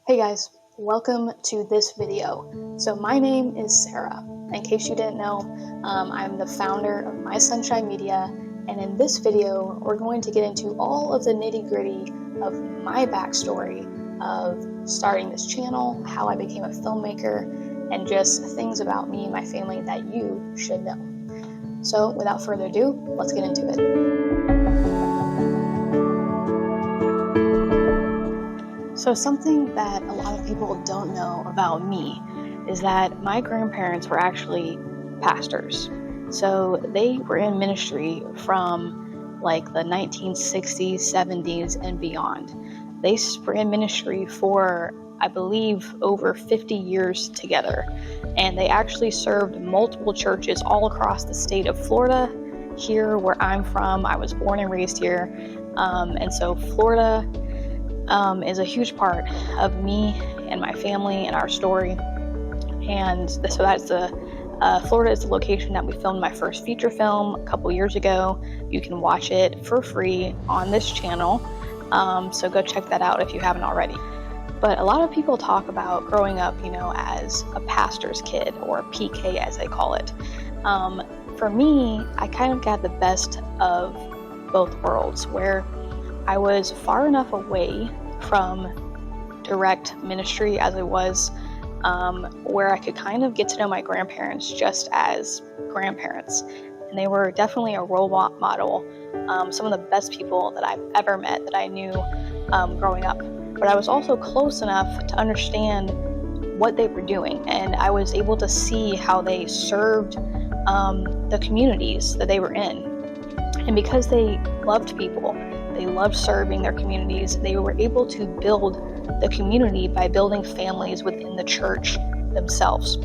Hey guys, welcome to this video. So my name is Sarah. In case you didn't know, I'm the founder of My Sunshine Media, and in this video, we're going to get into all of the nitty-gritty of my backstory of starting this channel, how I became a filmmaker, and just things about me and my family that you should know. So without further ado, let's get into it. So something that a lot of people don't know about me is that my grandparents were actually pastors. So they were in ministry from like the 1960s, 70s, and beyond. They were in ministry for, I believe, over 50 years together. And they actually served multiple churches all across the state of Florida. Here where I'm from, I was born and raised here. And so Florida is a huge part of me and my family and our story. And so that's Florida is the location that we filmed my first feature film a couple years ago. You can watch it for free on this channel. So go check that out if you haven't already. But a lot of people talk about growing up, as a pastor's kid, or PK as they call it. For me, I kind of got the best of both worlds, where I was far enough away from direct ministry as I was, where I could kind of get to know my grandparents just as grandparents. And they were definitely a role model, some of the best people that I've ever met that I knew growing up. But I was also close enough to understand what they were doing, and I was able to see how they served the communities that they were in. And because they loved people, they loved serving their communities, they were able to build the community by building families within the church themselves.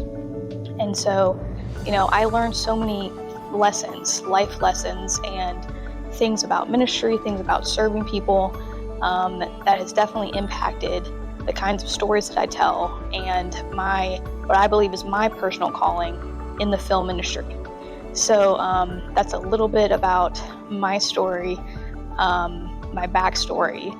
And so, I learned so many lessons, life lessons, and things about ministry, things about serving people, that has definitely impacted the kinds of stories that I tell and what I believe is my personal calling in the film industry. So that's a little bit about my story, my backstory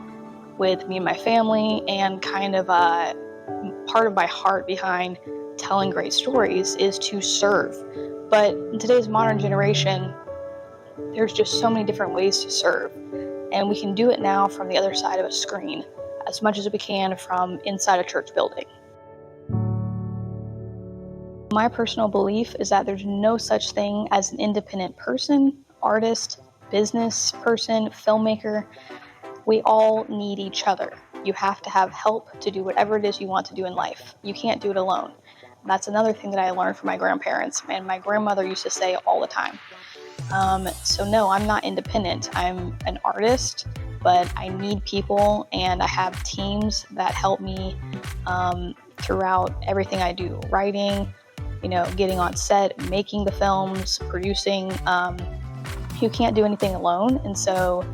with me and my family, and kind of part of my heart behind telling great stories is to serve. But in today's modern generation, there's just so many different ways to serve, and we can do it now from the other side of a screen as much as we can from inside a church building. My personal belief is that there's no such thing as an independent person, artist, business person, filmmaker. We all need each other. You have to have help to do whatever it is you want to do in life. You can't do it alone. That's another thing that I learned from my grandparents, and my grandmother used to say all the time. So no, I'm not independent. I'm an artist, but I need people, and I have teams that help me throughout everything I do. Writing, getting on set, making the films, producing. You can't do anything alone. And so,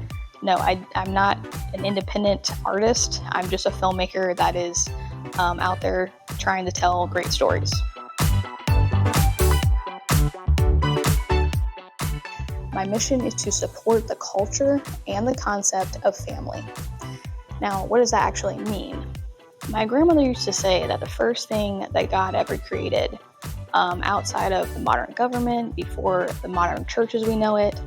no, I'm not an independent artist. I'm just a filmmaker that is out there trying to tell great stories. My mission is to support the culture and the concept of family. Now, what does that actually mean? My grandmother used to say that the first thing that God ever created, outside of the modern government, before the modern church as we know it,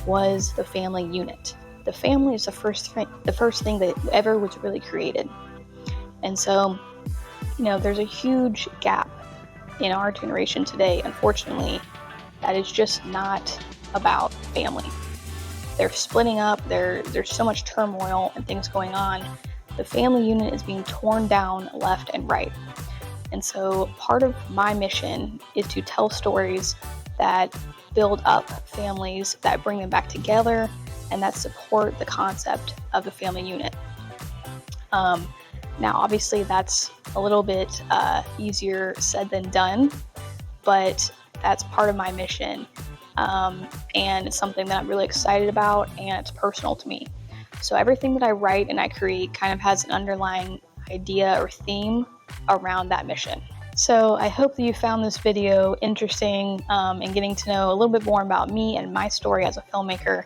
was the family unit. The family is the first thing that ever was really created. And so, there's a huge gap in our generation today, unfortunately, that is just not about family. They're splitting up, there's so much turmoil and things going on. The family unit is being torn down left and right. And so part of my mission is to tell stories that build up families, that bring them back together, and that support the concept of the family unit. Now, obviously, that's a little bit easier said than done, but that's part of my mission, and it's something that I'm really excited about, and it's personal to me. So everything that I write and I create kind of has an underlying idea or theme around that mission. So I hope that you found this video interesting and getting to know a little bit more about me and my story as a filmmaker.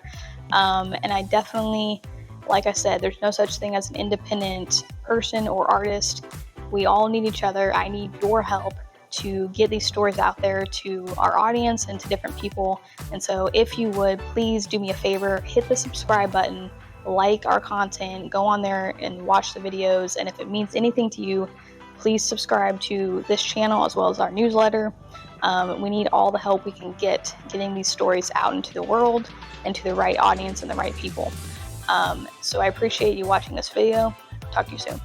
And I definitely, like I said, there's no such thing as an independent person or artist. We all need each other. I need your help to get these stories out there to our audience and to different people. And so if you would, please do me a favor, hit the subscribe button, like our content, go on there and watch the videos. And if it means anything to you, please subscribe to this channel as well as our newsletter. We need all the help we can get getting these stories out into the world and to the right audience and the right people. So I appreciate you watching this video. Talk to you soon.